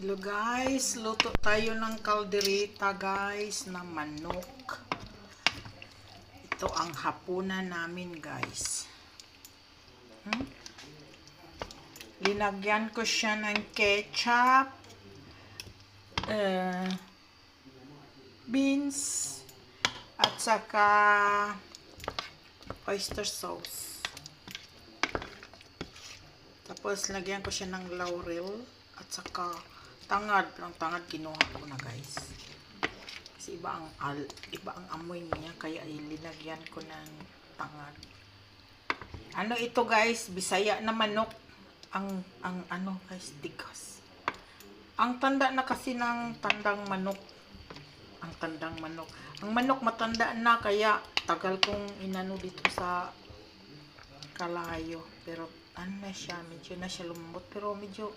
Hello guys, luto tayo ng kaldereta guys na manok. Ito ang hapunan namin guys. Linagyan ko siya ng ketchup, beans, at saka oyster sauce. Tapos lagyan ko siya ng laurel at saka tangad. Ang tangad kinuha ko na guys. Kasi iba ang amoy niya kaya ilinagyan ko ng tangad. Ano ito guys, Bisaya na manok. Ang ano guys, tigas. Ang tanda na kasi ng tandang manok. Ang tandang manok. Ang manok matanda na kaya tagal kong inano dito sa kalayo. Pero ano na siya, medyo na siya lumambot. Pero medyo